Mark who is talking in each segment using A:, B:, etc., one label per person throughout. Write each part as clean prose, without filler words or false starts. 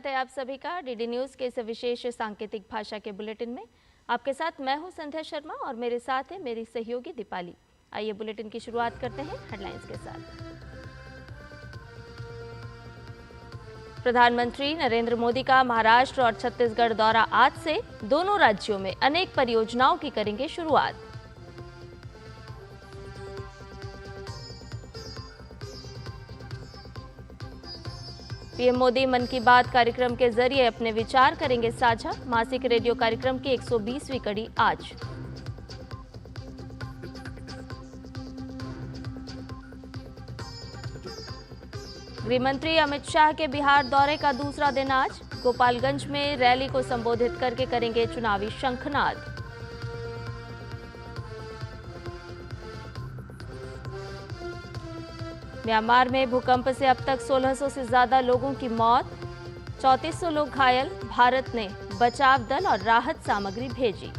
A: स्वागत है आप सभी का डीडी न्यूज के इस विशेष सांकेतिक भाषा के बुलेटिन में। आपके साथ मैं हूं संध्या शर्मा और मेरे साथ है मेरी सहयोगी दीपाली। आइए बुलेटिन की शुरुआत करते हैं हेडलाइंस के साथ। प्रधानमंत्री नरेंद्र मोदी का महाराष्ट्र और छत्तीसगढ़ दौरा आज से दोनों राज्यों में अनेक परियोजनाओं की करेंगे शुरुआत। पीएम मोदी मन की बात कार्यक्रम के जरिए अपने विचार करेंगे साझा। मासिक रेडियो कार्यक्रम की 120वीं कड़ी आज। गृहमंत्री अमित शाह के बिहार दौरे का दूसरा दिन आज। गोपालगंज में रैली को संबोधित करके करेंगे चुनावी शंखनाद। म्यांमार में भूकंप से अब तक 1600 से ज्यादा लोगों की मौत, 3400 लोग घायल। भारत ने बचाव दल और राहत सामग्री भेजी।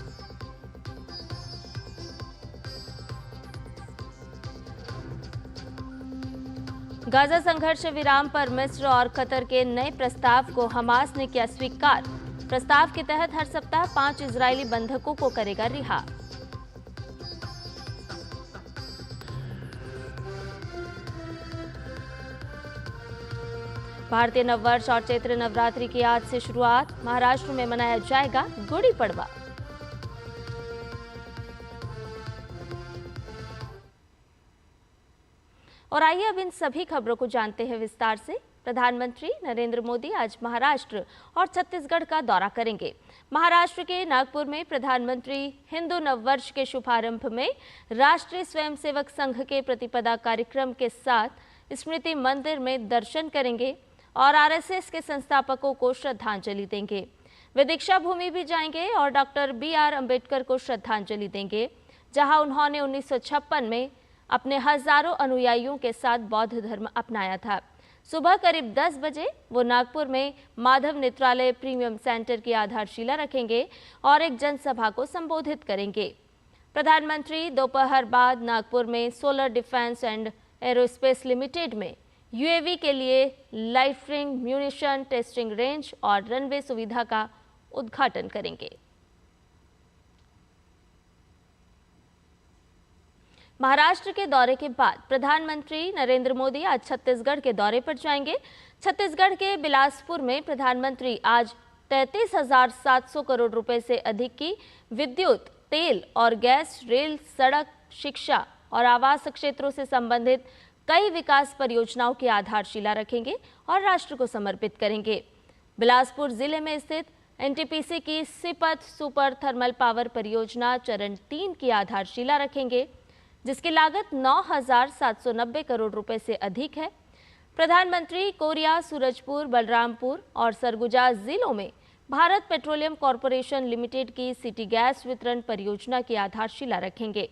A: गाजा संघर्ष विराम पर मिस्र और कतर के नए प्रस्ताव को हमास ने किया स्वीकार। प्रस्ताव के तहत हर सप्ताह 5 इजरायली बंधकों को करेगा रिहा। भारतीय नववर्ष और चैत्र नवरात्रि की आज से शुरुआत। महाराष्ट्र में मनाया जाएगा गुड़ी पड़वा। और आइए अब इन सभी खबरों को जानते हैं विस्तार से। प्रधानमंत्री नरेंद्र मोदी आज महाराष्ट्र और छत्तीसगढ़ का दौरा करेंगे। महाराष्ट्र के नागपुर में प्रधानमंत्री हिंदू नववर्ष के शुभारंभ में राष्ट्रीय स्वयंसेवक संघ के प्रतिपदा कार्यक्रम के साथ स्मृति मंदिर में दर्शन करेंगे और आरएसएस के संस्थापकों को श्रद्धांजलि देंगे। वे दीक्षा भूमि भी जाएंगे और डॉक्टर BR अम्बेडकर को श्रद्धांजलि देंगे, जहां उन्होंने 1956 में अपने हजारों अनुयायियों के साथ बौद्ध धर्म अपनाया था। सुबह करीब 10 बजे वो नागपुर में माधव नेत्रालय प्रीमियम सेंटर की आधारशिला रखेंगे और एक जनसभा को संबोधित करेंगे। प्रधानमंत्री दोपहर बाद नागपुर में solar defence and aerospace limited में यूएवी के लिए लाइफरिंग म्यूनिशन टेस्टिंग रेंज और रनवे सुविधा का उद्घाटन करेंगे। महाराष्ट्र के दौरे के बाद प्रधानमंत्री नरेंद्र मोदी आज छत्तीसगढ़ के दौरे पर जाएंगे। छत्तीसगढ़ के बिलासपुर में प्रधानमंत्री आज 33,700 करोड़ रुपए से अधिक की विद्युत, तेल और गैस, रेल, सड़क, शिक्षा और आवास क्षेत्रों से संबंधित कई विकास परियोजनाओं की आधारशिला रखेंगे और राष्ट्र को समर्पित करेंगे। बिलासपुर जिले में स्थित एनटीपीसी की सिपत सुपर थर्मल पावर परियोजना चरण 3 की आधारशिला रखेंगे, जिसकी लागत 9,790 करोड़ रुपए से अधिक है। प्रधानमंत्री कोरिया, सूरजपुर, बलरामपुर और सरगुजा जिलों में भारत पेट्रोलियम कॉरपोरेशन लिमिटेड की सिटी गैस वितरण परियोजना की आधारशिला रखेंगे।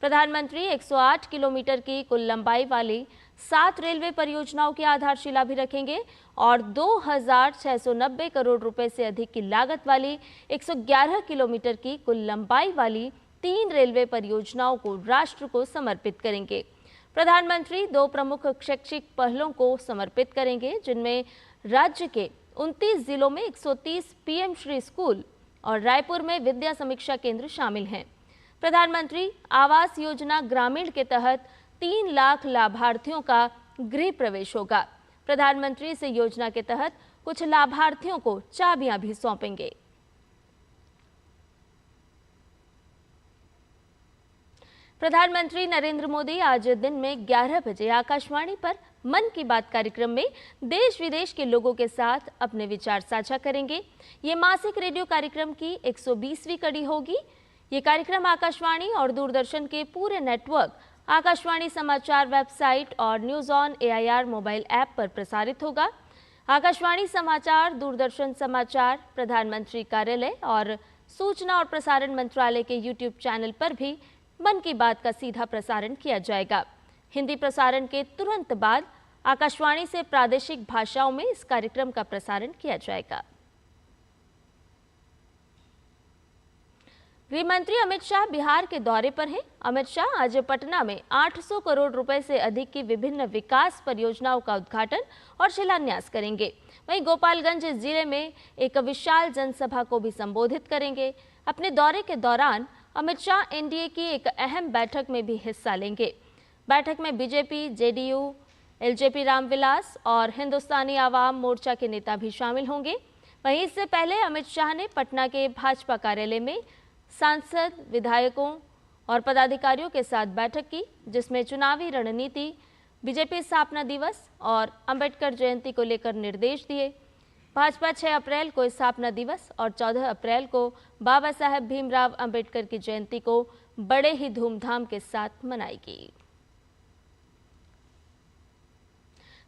A: प्रधानमंत्री 108 किलोमीटर की कुल लंबाई वाली 7 रेलवे परियोजनाओं की आधारशिला भी रखेंगे और 2,690 करोड़ रुपए से अधिक की लागत वाली 111 किलोमीटर की कुल लंबाई वाली 3 रेलवे परियोजनाओं को राष्ट्र को समर्पित करेंगे। प्रधानमंत्री 2 प्रमुख शैक्षिक पहलों को समर्पित करेंगे, जिनमें राज्य के 29 जिलों में 130 पीएम श्री स्कूल और रायपुर में विद्या समीक्षा केंद्र शामिल हैं। प्रधानमंत्री आवास योजना ग्रामीण के तहत 3 लाख लाभार्थियों का गृह प्रवेश होगा। प्रधानमंत्री इस योजना के तहत कुछ लाभार्थियों को चाबियां भी सौंपेंगे। प्रधानमंत्री नरेंद्र मोदी आज दिन में 11 बजे आकाशवाणी पर मन की बात कार्यक्रम में देश विदेश के लोगों के साथ अपने विचार साझा करेंगे। ये मासिक रेडियो कार्यक्रम की 120वीं कड़ी होगी। ये कार्यक्रम आकाशवाणी और दूरदर्शन के पूरे नेटवर्क, आकाशवाणी समाचार वेबसाइट और news on AIR mobile app पर प्रसारित होगा। आकाशवाणी समाचार, दूरदर्शन समाचार, प्रधानमंत्री कार्यालय और सूचना और प्रसारण मंत्रालय के YouTube चैनल पर भी मन की बात का सीधा प्रसारण किया जाएगा। हिंदी प्रसारण के तुरंत बाद आकाशवाणी से प्रादेशिक भाषाओं में इस कार्यक्रम का प्रसारण किया जाएगा। गृह मंत्री अमित शाह बिहार के दौरे पर हैं। अमित शाह आज पटना में 800 करोड़ रुपए से अधिक की विभिन्न विकास परियोजनाओं का उद्घाटन और शिलान्यास करेंगे। वहीं गोपालगंज जिले में एक विशाल जनसभा को भी संबोधित करेंगे। अपने दौरे के दौरान अमित शाह एनडीए की एक अहम बैठक में भी हिस्सा लेंगे। बैठक में बीजेपी, जेडीयू, एलजेपी रामविलास और हिंदुस्तानी आवाम मोर्चा के नेता भी शामिल होंगे। वहीं इससे पहले अमित शाह ने पटना के भाजपा कार्यालय में सांसद, विधायकों और पदाधिकारियों के साथ बैठक की, जिसमें चुनावी रणनीति, बीजेपी स्थापना दिवस और अंबेडकर जयंती को लेकर निर्देश दिए। भाजपा 6 अप्रैल को स्थापना दिवस और 14 अप्रैल को बाबा साहेब भीमराव अंबेडकर की जयंती को बड़े ही धूमधाम के साथ मनाएगी।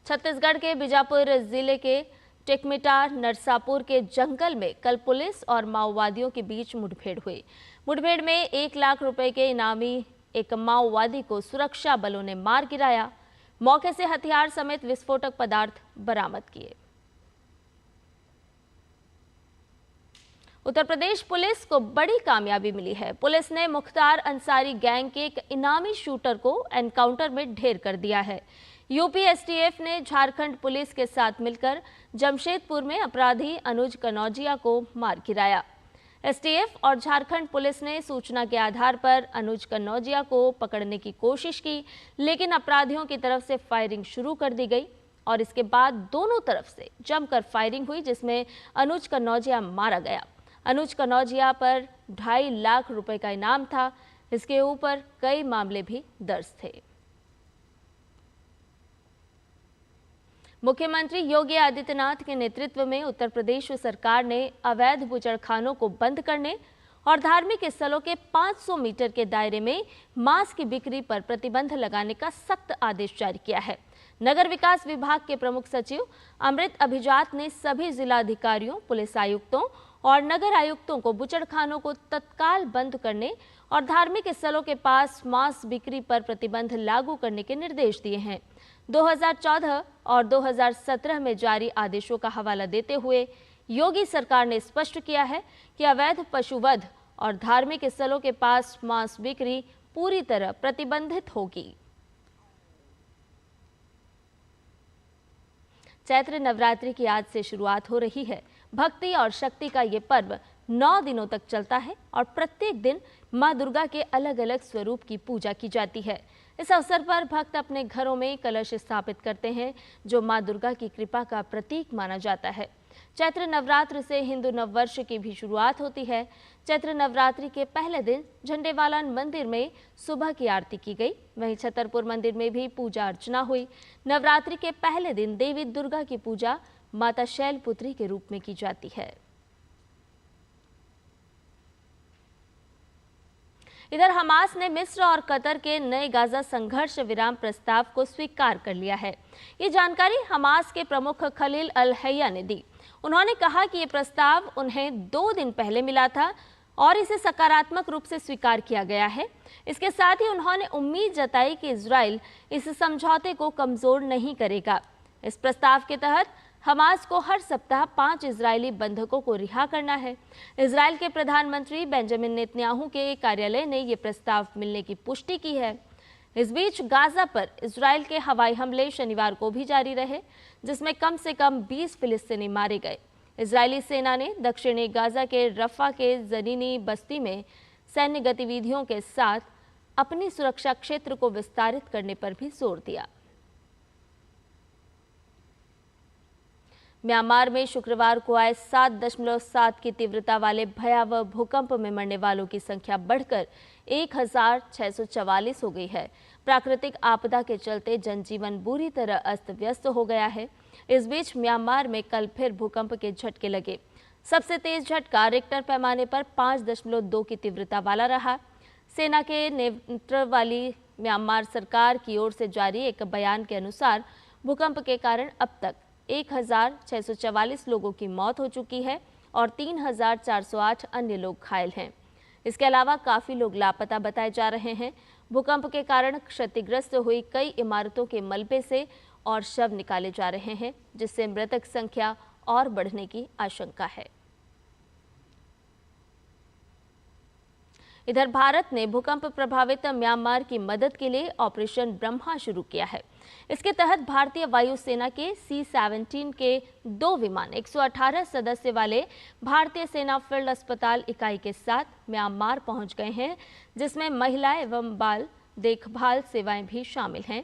A: छत्तीसगढ़ के बीजापुर जिले के टेकमिटार नरसापुर के जंगल में कल पुलिस और माओवादियों के बीच मुठभेड़ हुई। मुठभेड़ में 1 लाख रुपए के इनामी एक माओवादी को सुरक्षा बलों ने मार गिराया। मौके से हथियार समेत विस्फोटक पदार्थ बरामद किए। उत्तर प्रदेश पुलिस को बड़ी कामयाबी मिली है। पुलिस ने मुख्तार अंसारी गैंग के एक इनामी शूटर को एनकाउंटर में ढेर कर दिया है। यूपी एसटीएफ ने झारखंड पुलिस के साथ मिलकर जमशेदपुर में अपराधी अनुज कनौजिया को मार गिराया। एसटीएफ और झारखंड पुलिस ने सूचना के आधार पर अनुज कनौजिया को पकड़ने की कोशिश की, लेकिन अपराधियों की तरफ से फायरिंग शुरू कर दी गई और इसके बाद दोनों तरफ से जमकर फायरिंग हुई, जिसमें अनुज कनौजिया मारा गया। अनुज कनौजिया पर 2.5 लाख रुपए का इनाम था। इसके ऊपर कई मामले भी दर्ज थे। मुख्यमंत्री योगी आदित्यनाथ के नेतृत्व में उत्तर प्रदेश सरकार ने अवैध बुचड़खानों को बंद करने और धार्मिक स्थलों के 500 मीटर के दायरे में मांस की बिक्री पर प्रतिबंध लगाने का सख्त आदेश जारी किया है। नगर विकास विभाग के प्रमुख सचिव अमृत अभिजात ने सभी जिलाधिकारियों, पुलिस आयुक्तों और नगर आयुक्तों को बुचड़खानों को तत्काल बंद करने और धार्मिक स्थलों के पास मांस बिक्री पर प्रतिबंध लागू करने के निर्देश दिए हैं। 2014 और 2017 में जारी आदेशों का हवाला देते हुए योगी सरकार ने स्पष्ट किया है कि अवैध पशुवध और धार्मिक स्थलों के पास मांस बिक्री पूरी तरह प्रतिबंधित होगी। चैत्र नवरात्रि की आज से शुरुआत हो रही है। भक्ति और शक्ति का ये पर्व 9 दिनों तक चलता है और प्रत्येक दिन मां दुर्गा के अलग अलग स्वरूप की पूजा की जाती है। इस अवसर पर भक्त अपने घरों में कलश स्थापित करते हैं, जो मां दुर्गा की कृपा का प्रतीक माना जाता है। चैत्र नवरात्र से हिंदू नववर्ष की भी शुरुआत होती है। चैत्र नवरात्रि के पहले दिन झंडेवालान मंदिर में सुबह की आरती की गई। वहीं छतरपुर मंदिर में भी पूजा अर्चना हुई। नवरात्रि के पहले दिन देवी दुर्गा की पूजा माता शैलपुत्री के रूप में की जाती है। इधर हमास ने मिस्र और कतर के नए गाजा संघर्ष विराम प्रस्ताव को स्वीकार कर लिया है। ये जानकारी हमास के प्रमुख खलील अल हैया ने दी। उन्होंने कहा कि ये प्रस्ताव उन्हें 2 दिन पहले मिला था और इसे सकारात्मक रूप से स्वीकार किया गया है। इसके साथ ही उन्होंने उम्मीद जताई कि इजराइल इस समझौते को कमजोर नहीं करेगा। इस प्रस्ताव के तहत हमास को हर सप्ताह 5 इजरायली बंधकों को रिहा करना है। इजराइल के प्रधानमंत्री बेंजामिन नेतन्याहू के कार्यालय ने ये प्रस्ताव मिलने की पुष्टि की है। इस बीच गाजा पर इजराइल के हवाई हमले शनिवार को भी जारी रहे, जिसमें कम से कम 20 फिलिस्तीनी मारे गए। इजरायली सेना ने दक्षिणी गाजा के रफा के जनीनी बस्ती में सैन्य गतिविधियों के साथ अपनी सुरक्षा क्षेत्र को विस्तारित करने पर भी जोर दिया। म्यांमार में शुक्रवार को आए 7.7 की तीव्रता वाले भयावह भूकंप में मरने वालों की संख्या बढ़कर 1644 हो गई है। प्राकृतिक आपदा के चलते जनजीवन बुरी तरह अस्त व्यस्त हो गया है। इस बीच म्यांमार में कल फिर भूकंप के झटके लगे। सबसे तेज झटका रिक्टर पैमाने पर 5.2 की तीव्रता वाला रहा। सेना के नेतृत्व वाली म्यांमार सरकार की ओर से जारी एक बयान के अनुसार भूकंप के कारण अब तक 1644 लोगों की मौत हो चुकी है और 3408 अन्य लोग घायल हैं। इसके अलावा काफी लोग लापता बताए जा रहे हैं। भूकंप के कारण क्षतिग्रस्त हुई कई इमारतों के मलबे से और शव निकाले जा रहे हैं, जिससे मृतक संख्या और बढ़ने की आशंका है। इधर भारत ने भूकंप प्रभावित म्यांमार की मदद के लिए ऑपरेशन ब्रह्मा शुरू किया है। इसके तहत भारतीय वायुसेना के C-17 के 2 विमान 118 सदस्य वाले भारतीय सेना फील्ड अस्पताल इकाई के साथ म्यांमार पहुंच गए हैं, जिसमें महिला एवं बाल देखभाल सेवाएं भी शामिल हैं।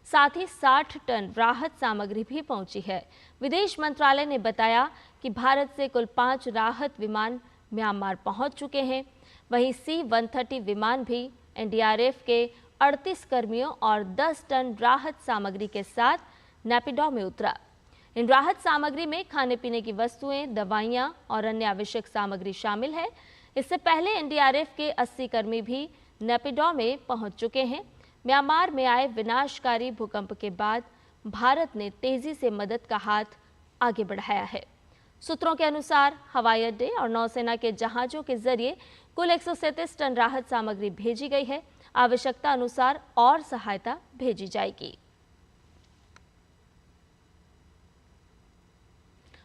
A: साथ ही 60 टन राहत सामग्री भी पहुंची है। विदेश मंत्रालय ने बताया कि भारत से कुल 5 राहत विमान म्यांमार पहुंच चुके हैं। वहीं C-130 विमान भी NDRF के 38 कर्मियों और 10 टन राहत सामग्री के साथ नेपिडो में उतरा। इन राहत सामग्री में खाने पीने की वस्तुएं, दवाइयां और अन्य आवश्यक सामग्री शामिल है। इससे पहले NDRF के 80 कर्मी भी नेपिडो में पहुंच चुके हैं। म्यांमार में आए विनाशकारी भूकंप के बाद भारत ने तेजी से मदद का हाथ आगे बढ़ाया है। सूत्रों के अनुसार हवाई अड्डे और नौसेना के जहाजों के जरिए कुल 137 टन राहत सामग्री भेजी गई है। आवश्यकता अनुसार और सहायता भेजी जाएगी।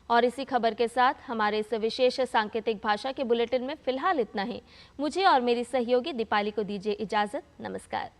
A: और इसी खबर के साथ हमारे इस विशेष सांकेतिक भाषा के बुलेटिन में फिलहाल इतना ही। मुझे और मेरी सहयोगी दीपाली को दीजिए इजाजत। नमस्कार।